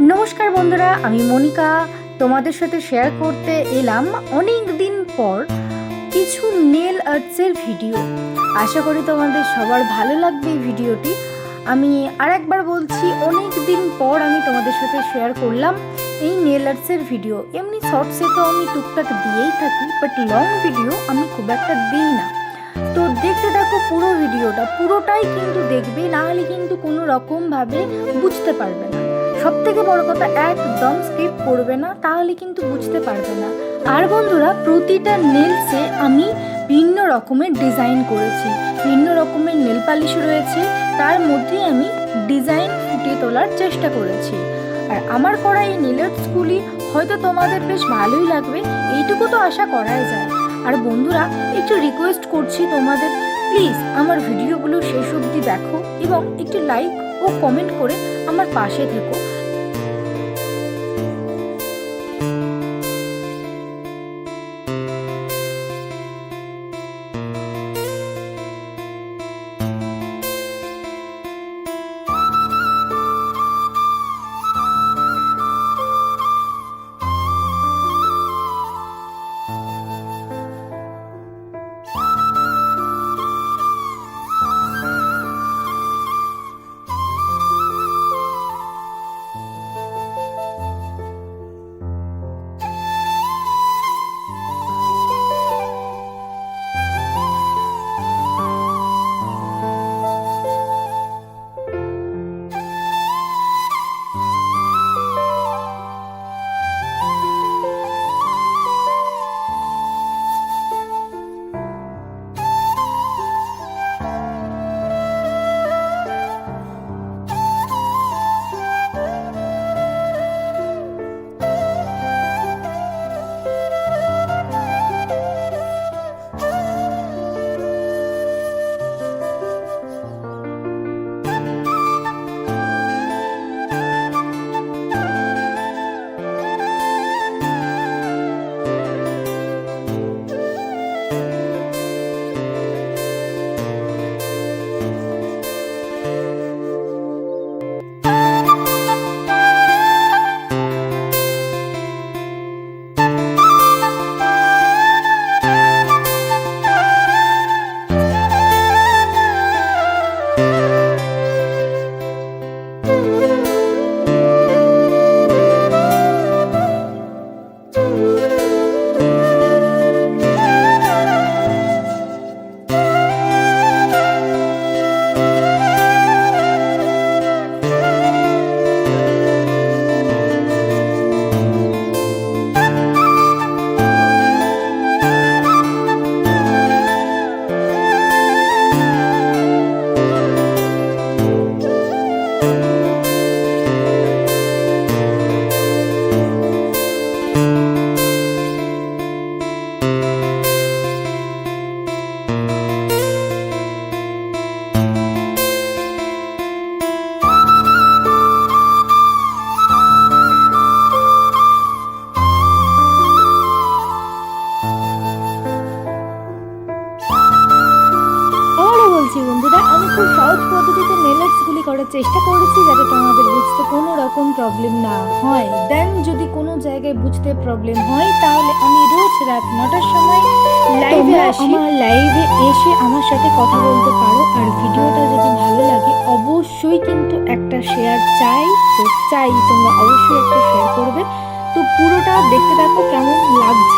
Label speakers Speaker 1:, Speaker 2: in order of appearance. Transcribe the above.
Speaker 1: নমস্কার বন্ধুরা, আমি মনিকা তোমাদের সাথে শেয়ার করতে এলাম অনেক দিন পর কিছু নেল আর্টসের ভিডিও। আশা করি তোমাদের সবার ভালো লাগবে এই ভিডিওটি। আমি আরেকবার বলছি, অনেক দিন পর আমি তোমাদের সাথে শেয়ার করলাম এই নেল আর্টসের ভিডিও। এমনি শর্টসে তো আমি টুকটাক দিয়েই থাকি, বাট লং ভিডিও আমি খুব একটা দিই না। তো দেখতে থাকো পুরো ভিডিওটা, পুরোটাই কিন্তু দেখবে, না হলে কিন্তু কোনো রকমভাবে বুঝতে পারবে না। সব থেকে বড় কথা, একদম স্কিপ করবে না, তাহলে কিন্তু বুঝতে পারবে না। আর বন্ধুরা, প্রতিটা নেলসে আমি ভিন্ন রকমের ডিজাইন করেছি, ভিন্ন রকমের নেল পালিশ রয়েছে, তার মধ্যে আমি ডিজাইন ফুটিয়ে তোলার চেষ্টা করেছি। আর আমার করা এই নেল আর্টসগুলি হয়তো তোমাদের বেশ ভালোই লাগবে, এইটুকু তো আশা করাই যায়। আর বন্ধুরা, একটু রিকোয়েস্ট করছি তোমাদের, প্লিজ আমার ভিডিওগুলো শেষ অবধি দেখো এবং একটু লাইক ও কমেন্ট করে আমার পাশে থেকো। বন্ধুরা, আমি খুব সহজ পদ্ধতিতে নেল আর্টসগুলি করার চেষ্টা করেছি, যাতে তোমাদের বুঝতে কোনো রকম প্রবলেম না হয়। দেন যদি কোনো জায়গায় বুঝতে প্রবলেম হয়, তাহলে আমি রোজ রাত 9টার সময় লাইভে আসি। আমার লাইভে এসে আমার সাথে কথা বলতে পারো। আর ভিডিওটা যদি ভালো লাগে, অবশ্যই কিন্তু একটা শেয়ার চাই। তো চাই তোমরা অবশ্যই একটা শেয়ার করবে। তো পুরোটা দেখতে থাকো কেমন লাগছে।